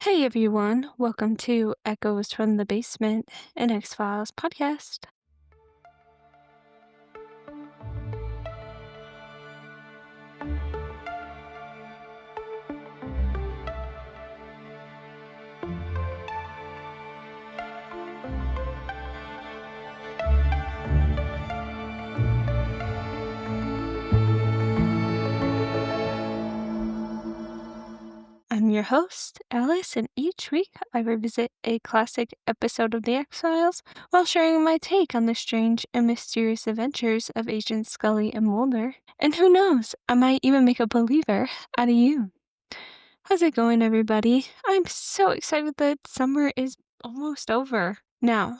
Hey everyone, welcome to Echoes from the Basement, an X-Files podcast. I'm your host, Alice, and each week I revisit a classic episode of the X-Files while sharing my take on the strange and mysterious adventures of Agents Scully and Mulder. And who knows, I might even make a believer out of you. How's it going, everybody? I'm so excited that summer is almost over. Now,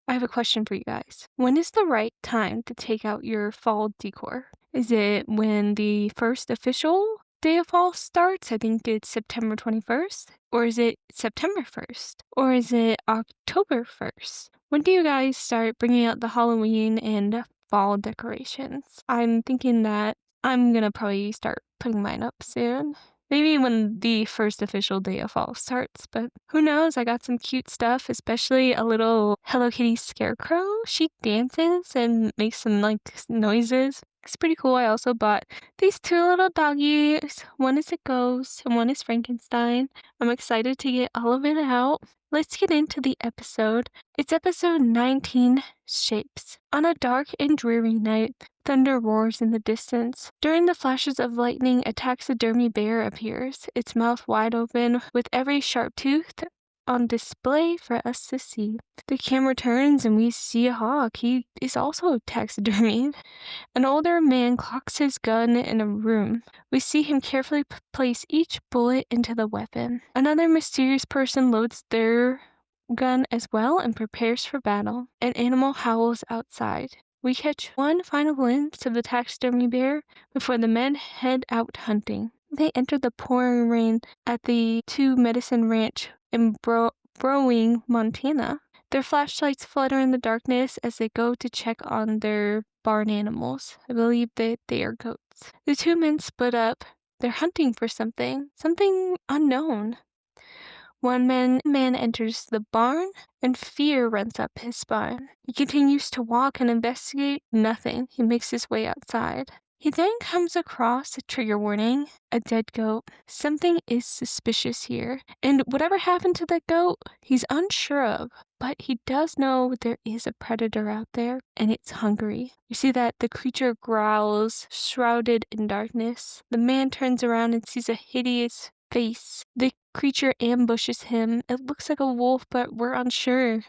I have a question for you guys. When is the right time to take out your fall decor? Is it when the first official day of fall starts? I think it's September 21st. Or is it September 1st? Or is it October 1st? When do you guys start bringing out the Halloween and fall decorations? I'm thinking that I'm gonna probably start putting mine up soon. Maybe when the first official day of fall starts, but who knows? I got some cute stuff, especially a little Hello Kitty scarecrow. She dances and makes some noises. It's pretty cool. I also bought these two little doggies. One is a ghost and one is Frankenstein. I'm excited to get all of it out. Let's get into the episode. It's episode 19, Shapes. On a dark and dreary night, thunder roars in the distance. During the flashes of lightning, a taxidermy bear appears, its mouth wide open, with every sharp tooth on display for us to see. The camera turns and we see a hawk. He is also taxidermied. An older man cocks his gun in a room. We see him carefully place each bullet into the weapon. Another mysterious person loads their gun as well and prepares for battle. An animal howls outside. We catch one final glimpse of the taxidermy bear before the men head out hunting. They enter the pouring rain at the Two Medicine Ranch in Browing, Montana. Their flashlights flutter in the darkness as they go to check on their barn animals. I believe that they are goats. The two men split up. They're hunting for something unknown. One man enters the barn, and fear runs up his spine. He continues to walk and investigate. Nothing. He makes his way outside. He then comes across a trigger warning, a dead goat. Something is suspicious here, and whatever happened to that goat, he's unsure of. But he does know there is a predator out there, and it's hungry. We see that the creature growls, shrouded in darkness. The man turns around and sees a hideous face. The creature ambushes him. It looks like a wolf, but we're unsure.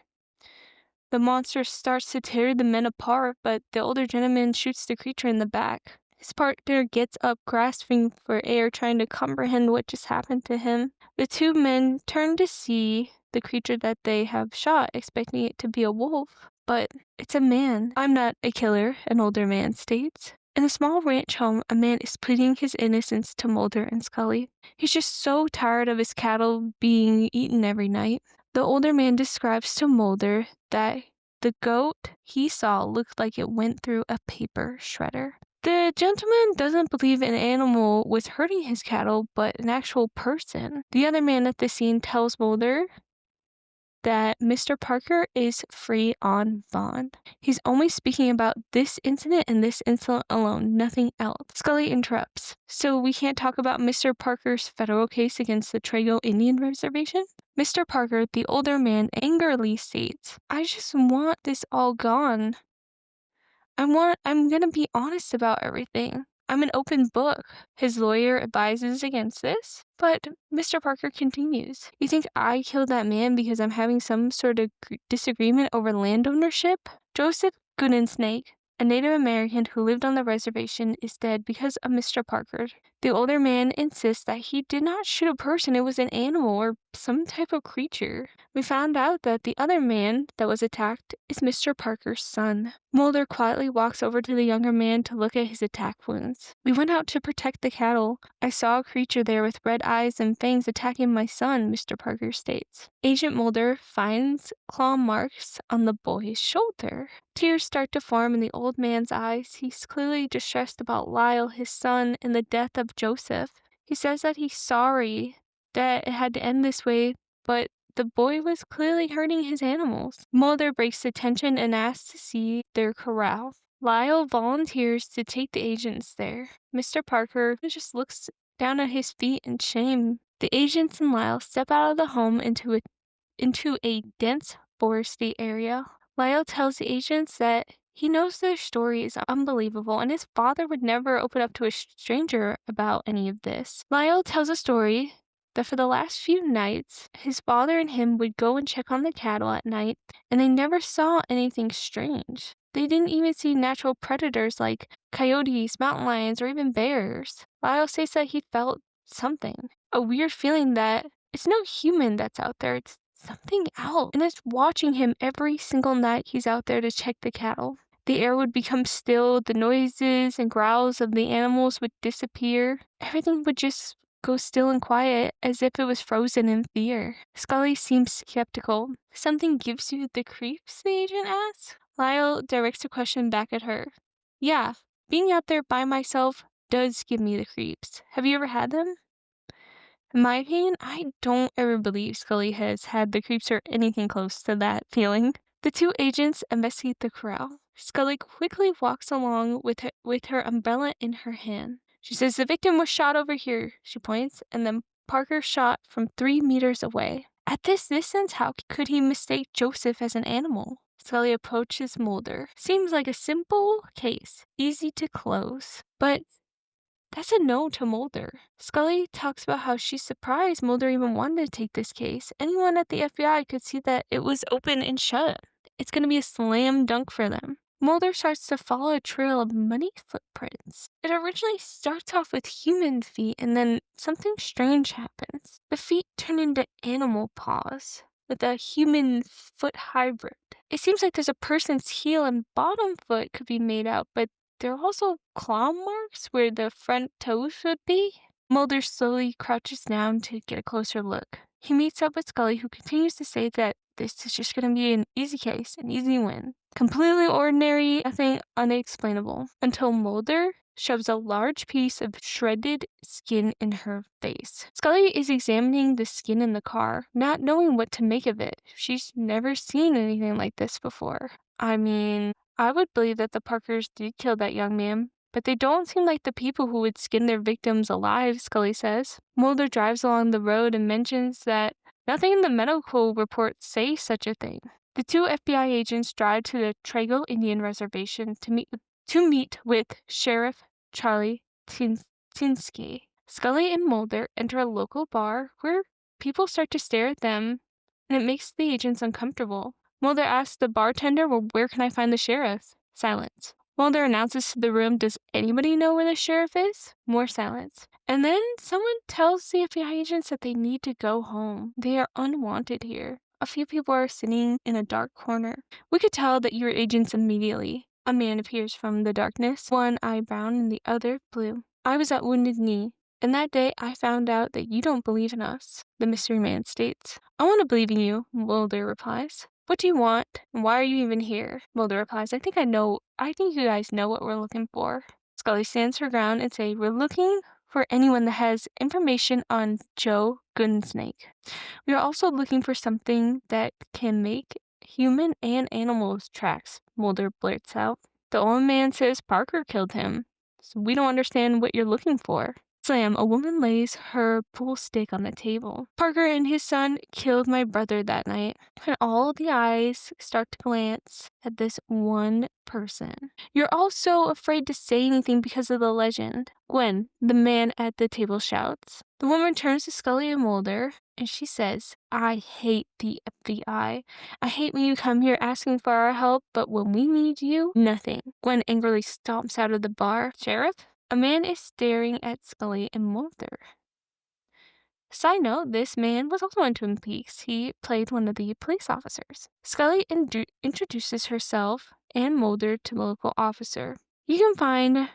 The monster starts to tear the men apart, but the older gentleman shoots the creature in the back. His partner gets up, grasping for air, trying to comprehend what just happened to him. The two men turn to see the creature that they have shot, expecting it to be a wolf, but it's a man. "I'm not a killer," an older man states. In a small ranch home, a man is pleading his innocence to Mulder and Scully. He's just so tired of his cattle being eaten every night. The older man describes to Mulder that the goat he saw looked like it went through a paper shredder. The gentleman doesn't believe an animal was hurting his cattle, but an actual person. The other man at the scene tells Mulder that Mr. Parker is free on bond. He's only speaking about this incident and this incident alone, nothing else. Scully interrupts. "So we can't talk about Mr. Parker's federal case against the Trago Indian Reservation?" Mr. Parker, the older man, angrily states, "I just want this all gone. I'm gonna be honest about everything. I'm an open book." His lawyer advises against this, but Mr. Parker continues. "You think I killed that man because I'm having some sort of disagreement over land ownership? Joseph Goodensnake, a Native American who lived on the reservation, is dead because of Mr. Parker." The older man insists that he did not shoot a person, it was an animal or some type of creature. We found out that the other man that was attacked is Mr. Parker's son. Mulder quietly walks over to the younger man to look at his attack wounds. "We went out to protect the cattle. I saw a creature there with red eyes and fangs attacking my son," Mr. Parker states. Agent Mulder finds claw marks on the boy's shoulder. Tears start to form in the old man's eyes. He's clearly distressed about Lyle, his son, and the death of Joseph. He says that he's sorry that it had to end this way, but the boy was clearly hurting his animals. Mulder breaks the tension and asks to see their corral. Lyle volunteers to take the agents there. Mr. Parker just looks down at his feet in shame. The agents and Lyle step out of the home into a dense foresty area. Lyle tells the agents that he knows their story is unbelievable and his father would never open up to a stranger about any of this. Lyle tells a story that for the last few nights, his father and him would go and check on the cattle at night, and they never saw anything strange. They didn't even see natural predators like coyotes, mountain lions, or even bears. Lyle says that he felt something, a weird feeling that it's no human that's out there, it's something else, and it's watching him every single night he's out there to check the cattle. The air would become still, the noises and growls of the animals would disappear. Everything would just go still and quiet as if it was frozen in fear. Scully seems skeptical. Something gives you the creeps, the agent asks. Lyle directs the question back at her. Yeah, being out there by myself does give me the creeps. Have you ever had them? In my opinion, I don't ever believe Scully has had the creeps or anything close to that feeling. The two agents investigate the corral. Scully quickly walks along with her umbrella in her hand. She says the victim was shot over here, she points, and then Parker shot from 3 meters away. At this distance, how could he mistake Joseph as an animal? Scully approaches Mulder. Seems like a simple case, easy to close, but that's a no to Mulder. Scully talks about how she's surprised Mulder even wanted to take this case. Anyone at the FBI could see that it was open and shut. It's going to be a slam dunk for them. Mulder starts to follow a trail of muddy footprints. It originally starts off with human feet, and then something strange happens. The feet turn into animal paws with a human foot hybrid. It seems like there's a person's heel and bottom foot could be made out, but there are also claw marks where the front toes would be. Mulder slowly crouches down to get a closer look. He meets up with Scully, who continues to say that this is just going to be an easy case, an easy win. Completely ordinary, nothing unexplainable, until Mulder shoves a large piece of shredded skin in her face. Scully is examining the skin in the car, not knowing what to make of it. She's never seen anything like this before. I mean, I would believe that the Parkers did kill that young man, but they don't seem like the people who would skin their victims alive, Scully says. Mulder drives along the road and mentions that nothing in the medical reports say such a thing. The two FBI agents drive to the Trago Indian Reservation to meet with Sheriff Charlie Tinsky. Scully and Mulder enter a local bar where people start to stare at them, and it makes the agents uncomfortable. Mulder asks the bartender, well, where can I find the sheriff? Silence. Mulder announces to the room, does anybody know where the sheriff is? More silence. And then someone tells the FBI agents that they need to go home. They are unwanted here. A few people are sitting in a dark corner. We could tell that you were agents immediately. A man appears from the darkness, one eye brown and the other blue. I was at Wounded Knee, and that day I found out that you don't believe in us, the mystery man states. I want to believe in you, Mulder replies. What do you want, and why are you even here? Mulder replies, I think you guys know what we're looking for. Scully stands her ground and says, we're looking for anyone that has information on Joe Goodensnake. We are also looking for something that can make human and animals tracks, Mulder blurts out. The old man says Parker killed him, so we don't understand what you're looking for. Slam, a woman lays her pool stick on the table. Parker and his son killed my brother that night. And all the eyes start to glance at this one person. You're all so afraid to say anything because of the legend. Gwen, the man at the table, shouts. The woman turns to Scully and Mulder, and she says, I hate the FBI. I hate when you come here asking for our help, but when we need you, nothing. Gwen angrily stomps out of the bar. Sheriff? A man is staring at Scully and Mulder. Side note, this man was also in Twin Peaks. He played one of the police officers. Scully introduces herself and Mulder to the local officer. You can find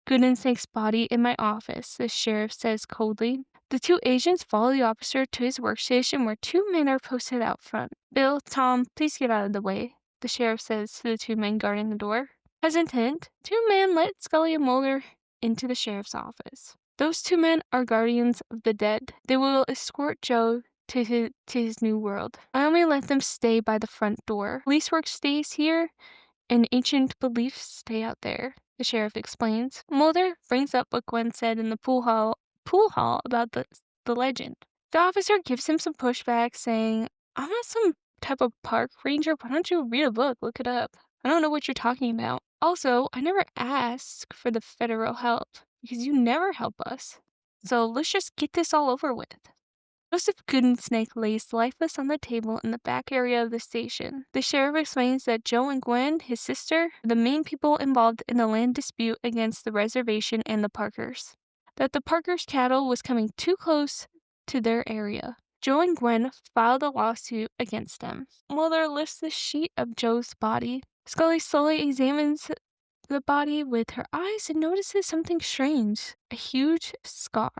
Goodensnake's body in my office, the sheriff says coldly. The two agents follow the officer to his workstation where two men are posted out front. Bill, Tom, please get out of the way, the sheriff says to the two men guarding the door. Hesitant, two men let Scully and Mulder into the sheriff's office. Those two men are guardians of the dead. They will escort Joe to his new world. I only let them stay by the front door. Police work stays here, and ancient beliefs stay out there, the sheriff explains. Mulder brings up what Gwen said in the pool hall about the legend. The officer gives him some pushback, saying, I'm not some type of park ranger. Why don't you read a book? Look it up. I don't know what you're talking about. Also, I never asked for the federal help because you never help us. So let's just get this all over with. Joseph Goodensnake lays lifeless on the table in the back area of the station. The sheriff explains that Joe and Gwen, his sister, are the main people involved in the land dispute against the reservation and the Parkers. That the Parkers' cattle was coming too close to their area. Joe and Gwen filed a lawsuit against them. Mulder lifts the sheet of Joe's body. Scully slowly examines the body with her eyes and notices something strange. A huge scar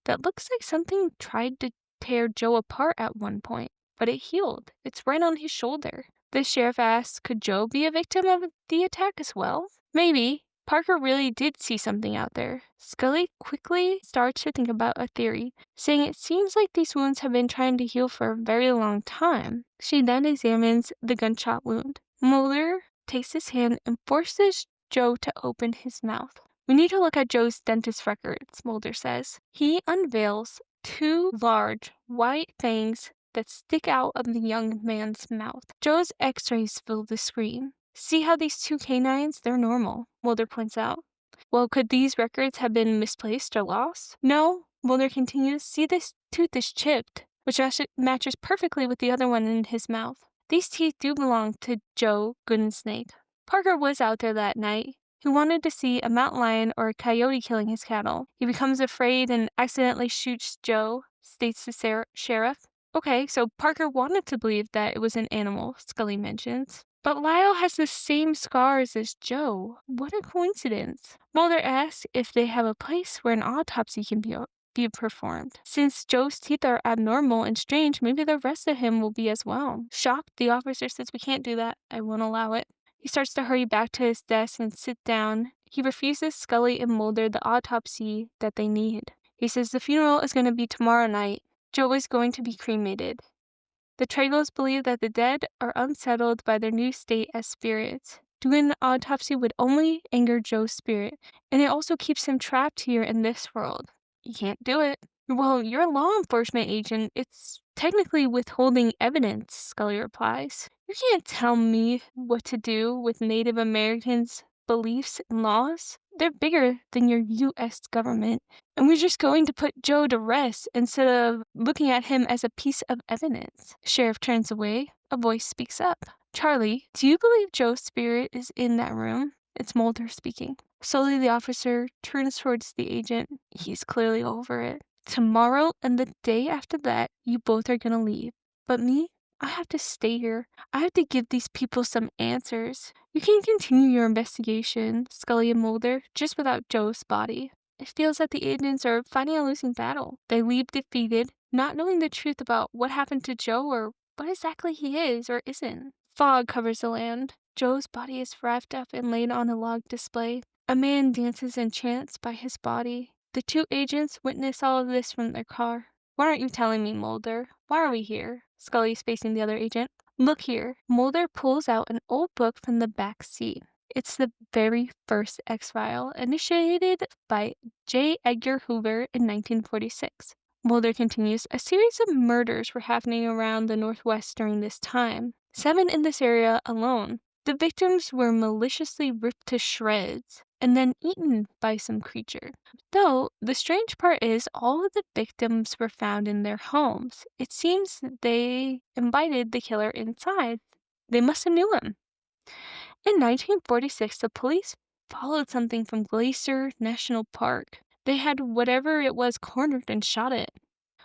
that looks like something tried to tear Joe apart at one point, but it healed. It's right on his shoulder. The sheriff asks, could Joe be a victim of the attack as well? Maybe. Parker really did see something out there. Scully quickly starts to think about a theory, saying it seems like these wounds have been trying to heal for a very long time. She then examines the gunshot wound. Mulder takes his hand and forces Joe to open his mouth. We need to look at Joe's dentist records, Mulder says. He unveils two large white fangs that stick out of the young man's mouth. Joe's x-rays fill the screen. See how these two canines? They're normal, Mulder points out. Well, could these records have been misplaced or lost? No, Mulder continues. See, this tooth is chipped, which matches perfectly with the other one in his mouth. These teeth do belong to Joe Goodensnake. Parker was out there that night. He wanted to see a mountain lion or a coyote killing his cattle. He becomes afraid and accidentally shoots Joe, states the sheriff. Okay, so Parker wanted to believe that it was an animal, Scully mentions. But Lyle has the same scars as Joe. What a coincidence. Mulder asks if they have a place where an autopsy can be performed. Since Joe's teeth are abnormal and strange, maybe the rest of him will be as well. Shocked, the officer says, we can't do that. I won't allow it. He starts to hurry back to his desk and sit down. He refuses Scully and Mulder the autopsy that they need. He says the funeral is going to be tomorrow night. Joe is going to be cremated. The Tragos believe that the dead are unsettled by their new state as spirits. Doing an autopsy would only anger Joe's spirit, and it also keeps him trapped here in this world. You can't do it. Well, you're a law enforcement agent. It's technically withholding evidence, Scully replies. You can't tell me what to do with Native Americans' beliefs and laws. They're bigger than your U.S. government, and we're just going to put Joe to rest instead of looking at him as a piece of evidence. Sheriff turns away. A voice speaks up. Charlie, do you believe Joe's spirit is in that room? It's Mulder speaking. Slowly, the officer turns towards the agent. He's clearly over it. Tomorrow and the day after that, you both are going to leave. But me, I have to stay here. I have to give these people some answers. You can continue your investigation, Scully and Mulder, just without Joe's body. It feels that the agents are fighting a losing battle. They leave defeated, not knowing the truth about what happened to Joe or what exactly he is or isn't. Fog covers the land. Joe's body is wrapped up and laid on a log display. A man dances and chants by his body. The two agents witness all of this from their car. Why aren't you telling me, Mulder? Why are we here? Scully is facing the other agent. Look here. Mulder pulls out an old book from the back seat. It's the very first X-File, initiated by J. Edgar Hoover in 1946. Mulder continues, a series of murders were happening around the Northwest during this time. 7 in this area alone. The victims were maliciously ripped to shreds and then eaten by some creature. Though, the strange part is all of the victims were found in their homes. It seems that they invited the killer inside. They must have knew him. In 1946, the police followed something from Glacier National Park. They had whatever it was cornered and shot it.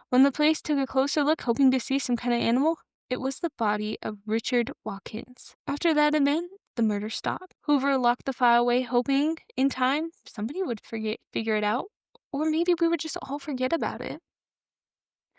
When the police took a closer look, hoping to see some kind of animal, it was the body of Richard Watkins. After that event, the murder stopped. Hoover locked the file away, hoping, in time, somebody would figure it out, or maybe we would just all forget about it.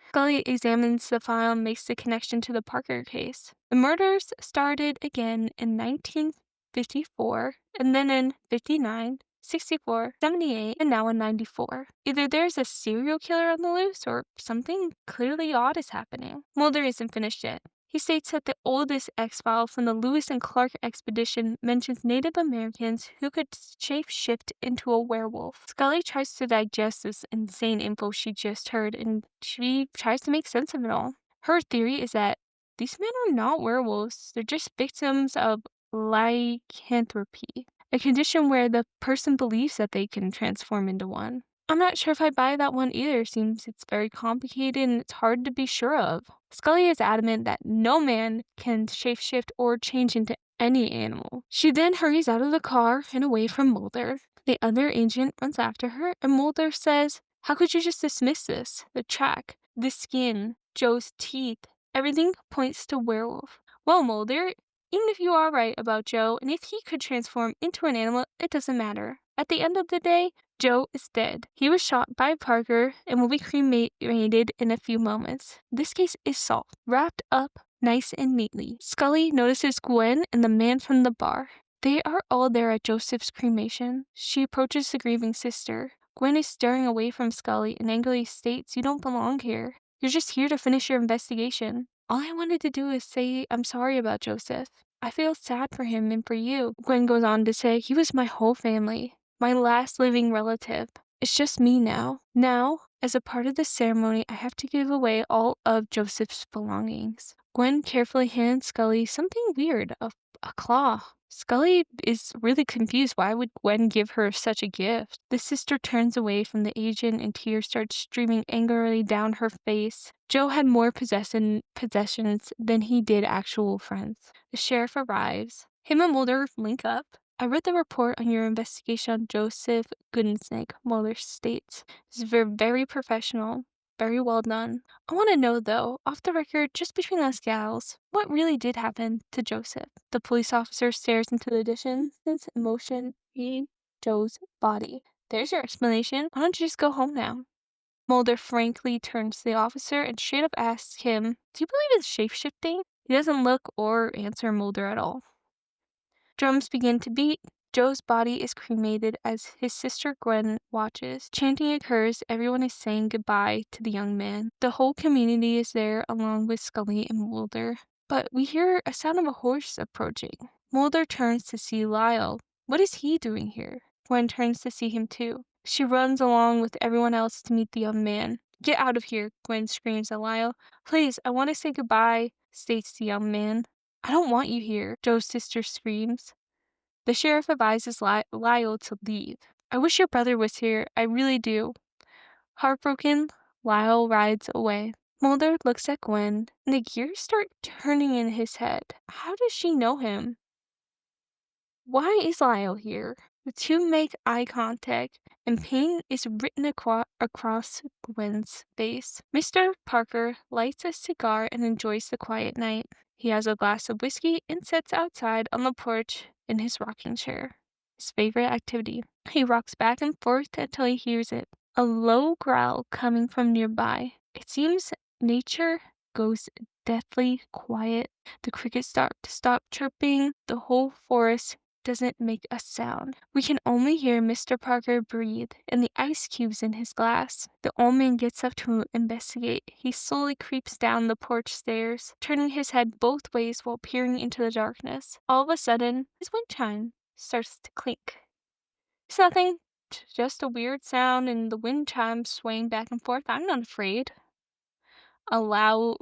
Scully examines the file and makes the connection to the Parker case. The murders started again in 1954, and then in 59, 64, 78, and now a 94. Either there's a serial killer on the loose or something clearly odd is happening. Mulder isn't finished yet. He states that the oldest X-file from the Lewis and Clark expedition mentions Native Americans who could shapeshift into a werewolf. Scully tries to digest this insane info she just heard, and she tries to make sense of it all. Her theory is that these men are not werewolves, they're just victims of lycanthropy, a condition where the person believes that they can transform into one. I'm not sure if I buy that one either. Seems it's very complicated and it's hard to be sure of. Scully is adamant that no man can shapeshift or change into any animal. She then hurries out of the car and away from Mulder. The other agent runs after her, and Mulder says, "How could you just dismiss this? The track, the skin, Joe's teeth, everything points to werewolf." Well, Mulder, even if you are right about Joe, and if he could transform into an animal, it doesn't matter. At the end of the day, Joe is dead. He was shot by Parker and will be cremated in a few moments. This case is solved, wrapped up nice and neatly. Scully notices Gwen and the man from the bar. They are all there at Joseph's cremation. She approaches the grieving sister. Gwen is staring away from Scully and angrily states, "You don't belong here. You're just here to finish your investigation." "All I wanted to do is say I'm sorry about Joseph. I feel sad for him and for you." Gwen goes on to say, "He was my whole family. My last living relative. It's just me now. Now, as a part of the ceremony, I have to give away all of Joseph's belongings." Gwen carefully hands Scully something weird, a claw. Scully is really confused. Why would Gwen give her such a gift? The sister turns away from the agent and tears start streaming angrily down her face. Joe had more possessions than he did actual friends. The sheriff arrives. Him and Mulder link up. "I read the report on your investigation on Joseph Goodensnake," Mulder states. "It's very professional, very well done. I want to know, though, off the record, just between us gals, what really did happen to Joseph?" The police officer stares into the distance, emotion, Joe's body. "There's your explanation. Why don't you just go home now?" Mulder frankly turns to the officer and straight up asks him, "Do you believe in shape-shifting?" He doesn't look or answer Mulder at all. Drums begin to beat. Joe's body is cremated as his sister Gwen watches. Chanting occurs. Everyone is saying goodbye to the young man. The whole community is there along with Scully and Mulder. But we hear a sound of a horse approaching. Mulder turns to see Lyle. What is he doing here? Gwen turns to see him too. She runs along with everyone else to meet the young man. "Get out of here," Gwen screams at Lyle. "Please, I want to say goodbye," states the young man. "I don't want you here," Joe's sister screams. The sheriff advises Lyle to leave. "I wish your brother was here, I really do." Heartbroken, Lyle rides away. Mulder looks at Gwen, and the gears start turning in his head. How does she know him? Why is Lyle here? The two make eye contact, and pain is written across Gwen's face. Mr. Parker lights a cigar and enjoys the quiet night. He has a glass of whiskey and sits outside on the porch in his rocking chair. His favorite activity. He rocks back and forth until he hears it. A low growl coming from nearby. It seems nature goes deathly quiet. The crickets stop chirping. The whole forest doesn't make a sound. We can only hear Mr. Parker breathe and the ice cubes in his glass. The old man gets up to investigate. He slowly creeps down the porch stairs, turning his head both ways while peering into the darkness. All of a sudden, his wind chime starts to clink. It's nothing, just a weird sound and the wind chimes swaying back and forth. I'm not afraid. A loud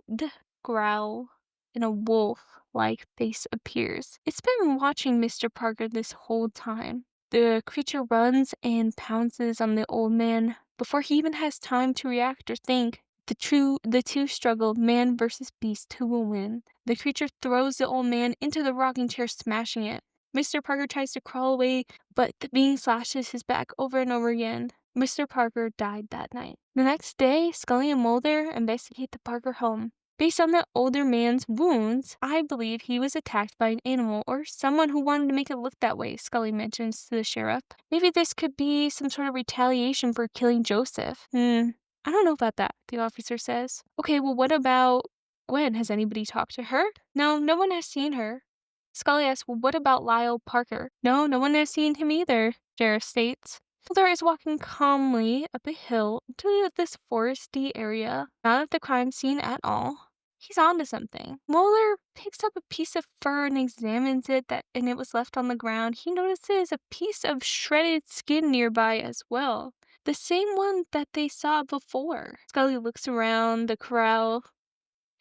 growl and a wolf-like face appears. It's been watching Mr. Parker this whole time. The creature runs and pounces on the old man before he even has time to react or think. The two struggle, man versus beast, who will win. The creature throws the old man into the rocking chair, smashing it. Mr. Parker tries to crawl away, but the being slashes his back over and over again. Mr. Parker died that night. The next day, Scully and Mulder investigate the Parker home. Based on the older man's wounds, I believe he was attacked by an animal or someone who wanted to make it look that way, Scully mentions to the sheriff. Maybe this could be some sort of retaliation for killing Joseph. I don't know about that, the officer says. Okay, well, what about Gwen? Has anybody talked to her? No one has seen her. Scully asks, well, what about Lyle Parker? No one has seen him either. Sheriff states. Mulder is walking calmly up a hill to this foresty area, not at the crime scene at all. He's onto something. Mulder picks up a piece of fur and examines it, and it was left on the ground. He notices a piece of shredded skin nearby as well, the same one that they saw before. Scully looks around the corral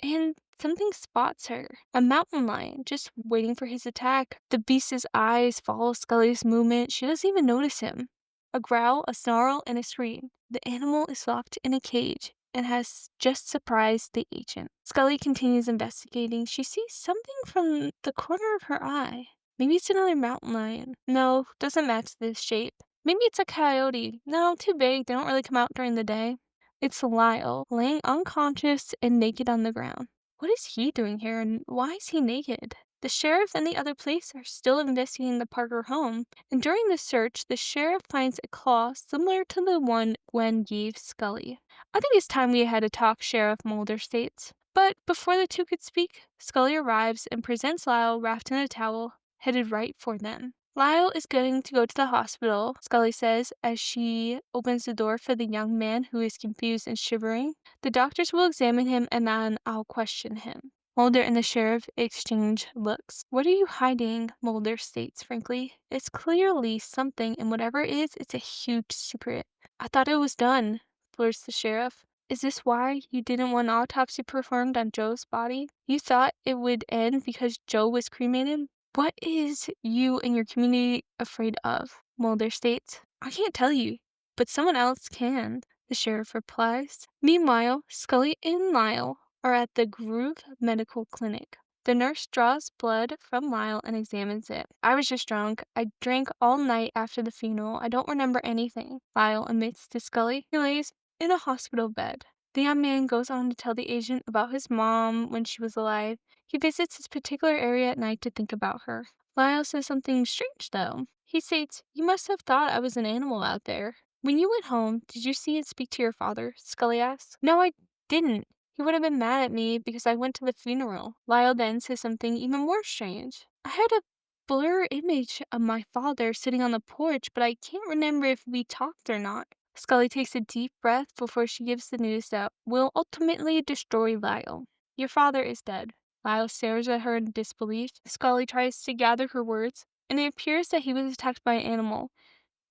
and something spots her. A mountain lion, just waiting for his attack. The beast's eyes follow Scully's movement. She doesn't even notice him. A growl, a snarl, and a scream. The animal is locked in a cage and has just surprised the agent. Scully continues investigating. She sees something from the corner of her eye. Maybe it's another mountain lion. No, doesn't match this shape. Maybe it's a coyote. No, too big. They don't really come out during the day. It's Lyle, laying unconscious and naked on the ground. What is he doing here, and why is he naked? The sheriff and the other police are still investigating the Parker home, and during the search, the sheriff finds a claw similar to the one Gwen gave Scully. I think it's time we had a talk, Sheriff Mulder states. But before the two could speak, Scully arrives and presents Lyle wrapped in a towel, headed right for them. Lyle is going to go to the hospital, Scully says as she opens the door for the young man who is confused and shivering. The doctors will examine him and then I'll question him. Mulder and the sheriff exchange looks. What are you hiding? Mulder states frankly. It's clearly something, and whatever it is, it's a huge secret. I thought it was done, blurts the sheriff. Is this why you didn't want an autopsy performed on Joe's body? You thought it would end because Joe was cremated? What is you and your community afraid of? Mulder states. I can't tell you, but someone else can, the sheriff replies. Meanwhile, Scully and Lyle are at the Groove Medical Clinic. The nurse draws blood from Lyle and examines it. I was just drunk. I drank all night after the funeral. I don't remember anything, Lyle admits to Scully. He lays in a hospital bed. The young man goes on to tell the agent about his mom when she was alive. He visits his particular area at night to think about her. Lyle says something strange, though. He states, You must have thought I was an animal out there. When you went home, did you see and speak to your father? Scully asks. No, I didn't. He would have been mad at me because I went to the funeral. Lyle then says something even more strange. I had a blur image of my father sitting on the porch, but I can't remember if we talked or not. Scully takes a deep breath before she gives the news that will ultimately destroy Lyle. Your father is dead. Lyle stares at her in disbelief. Scully tries to gather her words, and it appears that he was attacked by an animal,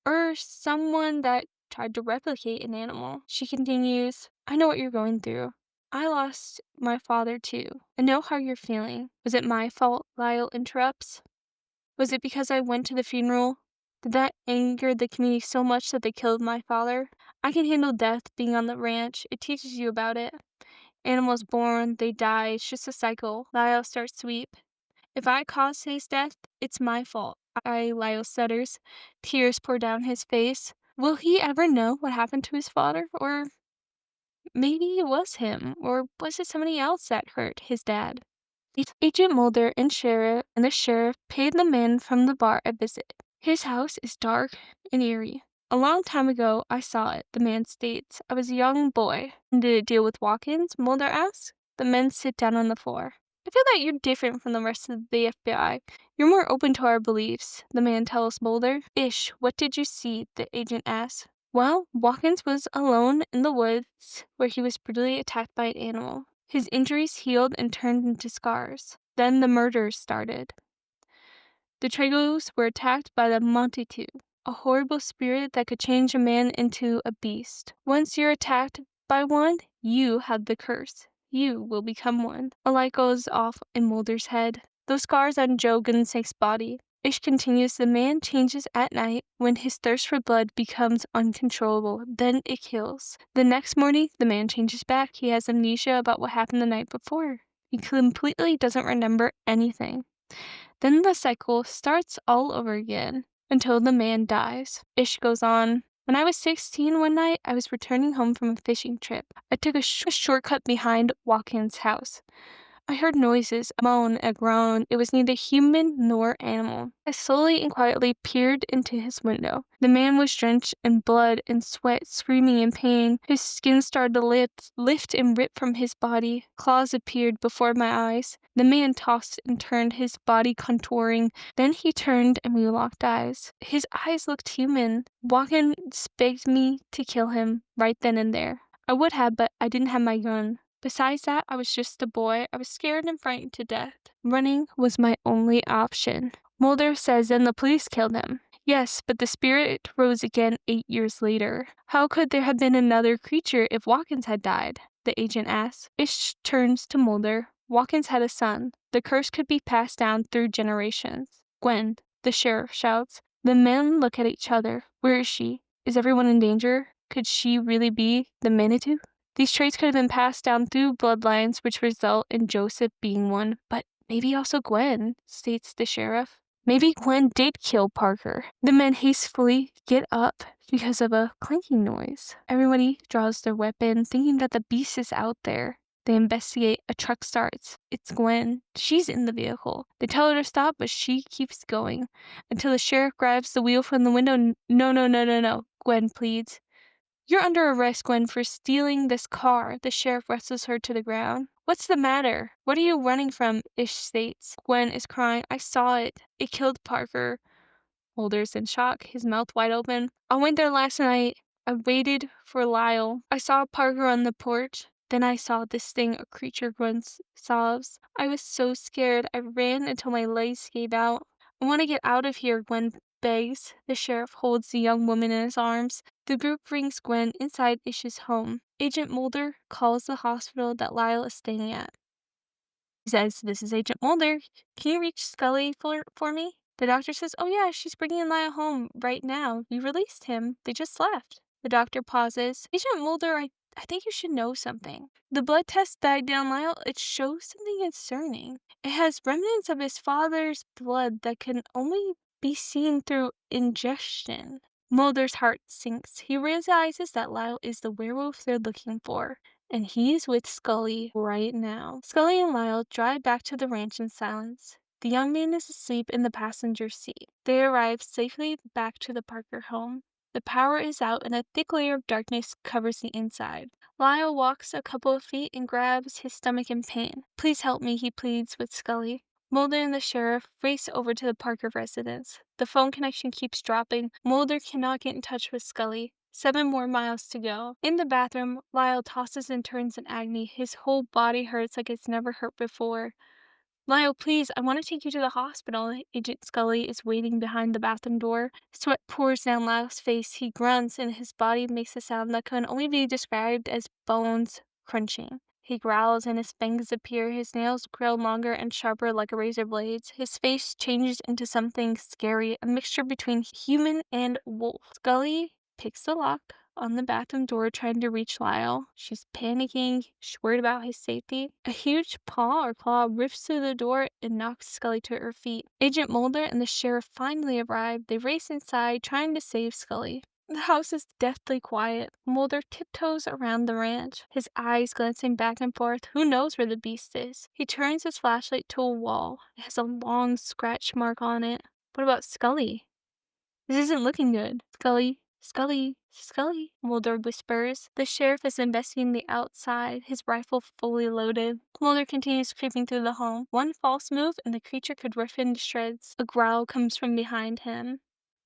or someone that tried to replicate an animal. She continues, I know what you're going through. I lost my father too. I know how you're feeling. Was it my fault? Lyle interrupts. Was it because I went to the funeral? Did that anger the community so much that they killed my father? I can handle death being on the ranch. It teaches you about it. Animals born, they die. It's just a cycle. Lyle starts to weep. If I caused his death, it's my fault. Lyle stutters. Tears pour down his face. Will he ever know what happened to his father? Or maybe it was him. Or was it somebody else that hurt his dad? Agent Mulder and the sheriff paid the man from the bar a visit. His house is dark and eerie. A long time ago, I saw it, the man states. I was a young boy. Did it deal with walk-ins? Mulder asks. The men sit down on the floor. I feel that you're different from the rest of the FBI. You're more open to our beliefs, the man tells Mulder. Ish, what did you see? The agent asks. Well, Watkins was alone in the woods where he was brutally attacked by an animal. His injuries healed and turned into scars. Then the murders started. The Tregos were attacked by the Montague, a horrible spirit that could change a man into a beast. Once you're attacked by one, you have the curse. You will become one. A light goes off in Mulder's head. Those scars on Joe Goodensnake's body. Ish continues, the man changes at night when his thirst for blood becomes uncontrollable. Then it kills. The next morning, the man changes back. He has amnesia about what happened the night before. He completely doesn't remember anything. Then the cycle starts all over again until the man dies. Ish goes on. When I was 16 one night, I was returning home from a fishing trip. I took a shortcut behind Watkins' house. I heard noises, a moan, a groan. It was neither human nor animal. I slowly and quietly peered into his window. The man was drenched in blood and sweat, screaming in pain. His skin started to lift and rip from his body. Claws appeared before my eyes. The man tossed and turned, his body contouring. Then he turned and we locked eyes. His eyes looked human. Watkins begged me to kill him right then and there. I would have, but I didn't have my gun. Besides that, I was just a boy. I was scared and frightened to death. Running was my only option. Mulder says then the police killed him. Yes, but the spirit rose again 8 years later. How could there have been another creature if Watkins had died? The agent asks. Ish turns to Mulder. Watkins had a son. The curse could be passed down through generations. Gwen, the sheriff shouts. The men look at each other. Where is she? Is everyone in danger? Could she really be the Manitou? These traits could have been passed down through bloodlines, which result in Joseph being one, but maybe also Gwen, states the sheriff. Maybe Gwen did kill Parker. The men hastily get up because of a clanking noise. Everybody draws their weapon, thinking that the beast is out there. They investigate. A truck starts. It's Gwen. She's in the vehicle. They tell her to stop, but she keeps going until the sheriff grabs the wheel from the window. No, Gwen pleads. You're under arrest, Gwen, for stealing this car. The sheriff wrestles her to the ground. What's the matter? What are you running from? Ish states. Gwen is crying. I saw it. It killed Parker. Mulder's in shock, his mouth wide open. I went there last night. I waited for Lyle. I saw Parker on the porch. Then I saw this thing, a creature, Gwen sobs. I was so scared. I ran until my legs gave out. I want to get out of here, Gwen begs. The sheriff holds the young woman in his arms. The group brings Gwen inside Ish's home. Agent Mulder calls the hospital that Lyle is staying at. He says, This is Agent Mulder. Can you reach Scully for me? The doctor says, Oh yeah, she's bringing Lyle home right now. We released him. They just left. The doctor pauses. Agent Mulder, I think you should know something. The blood test died down Lyle. It shows something concerning. It has remnants of his father's blood that can only be seen through ingestion. Mulder's heart sinks. He realizes that Lyle is the werewolf they're looking for, and he's with Scully right now. Scully and Lyle drive back to the ranch in silence. The young man is asleep in the passenger seat. They arrive safely back to the Parker home. The power is out and a thick layer of darkness covers the inside. Lyle walks a couple of feet and grabs his stomach in pain. Please help me, he pleads with Scully. Mulder and the sheriff race over to the Parker residence. The phone connection keeps dropping. Mulder cannot get in touch with Scully. 7 more miles to go. In the bathroom, Lyle tosses and turns in agony. His whole body hurts like it's never hurt before. Lyle, please, I want to take you to the hospital. Agent Scully is waiting behind the bathroom door. Sweat pours down Lyle's face. He grunts, and his body makes a sound that can only be described as bones crunching. He growls, and his fangs appear. His nails grow longer and sharper like a razor blades. His face changes into something scary, a mixture between human and wolf. Scully picks the lock on the bathroom door, trying to reach Lyle. She's panicking. She's worried about his safety. A huge paw or claw rips through the door and knocks Scully to her feet. Agent Mulder and the sheriff finally arrive. They race inside, trying to save Scully. The house is deathly quiet. Mulder tiptoes around the ranch, his eyes glancing back and forth. Who knows where the beast is? He turns his flashlight to a wall. It has a long scratch mark on it. What about Scully? This isn't looking good. Scully, Mulder whispers. The sheriff is investigating the outside, his rifle fully loaded. Mulder continues creeping through the home. One false move and the creature could rip into shreds. A growl comes from behind him.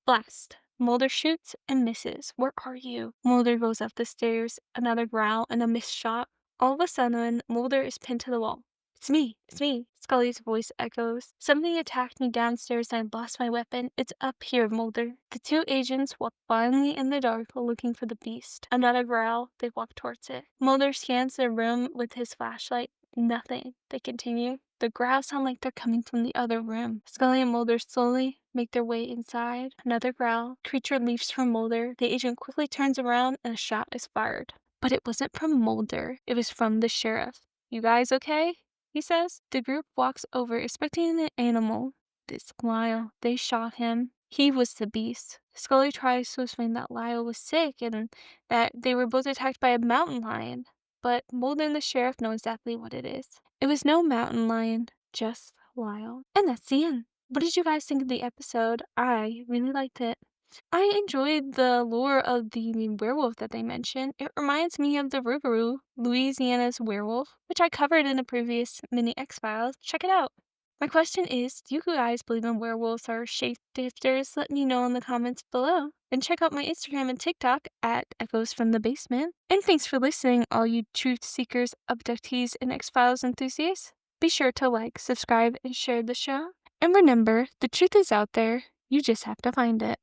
Blast. Mulder shoots and misses. Where are you? Mulder goes up the stairs. Another growl and a missed shot. All of a sudden, Mulder is pinned to the wall. It's me. Scully's voice echoes. Something attacked me downstairs and I lost my weapon. It's up here, Mulder. The 2 agents walk blindly in the dark looking for the beast. Another growl. They walk towards it. Mulder scans the room with his flashlight. Nothing. They continue. The growls sound like they're coming from the other room. Scully and Mulder slowly make their way inside. Another growl. Creature leaps from Mulder. The agent quickly turns around and a shot is fired. But it wasn't from Mulder. It was from the sheriff. You guys okay? He says. The group walks over, expecting an animal. This Lyle. They shot him. He was the beast. Scully tries to explain that Lyle was sick and that they were both attacked by a mountain lion. but Mulder and the sheriff know exactly what it is. It was no mountain lion, just wild. And that's the end. What did you guys think of the episode? I really liked it. I enjoyed the lore of the werewolf that they mentioned. It reminds me of the Rougarou, Louisiana's werewolf, which I covered in a previous mini X-Files. Check it out. My question is, do you guys believe in werewolves or shapeshifters? Let me know in the comments below. And check out my Instagram and TikTok at Echoes from the Basement. And thanks for listening, all you truth seekers, abductees, and X-Files enthusiasts. Be sure to like, subscribe, and share the show. And remember, the truth is out there. You just have to find it.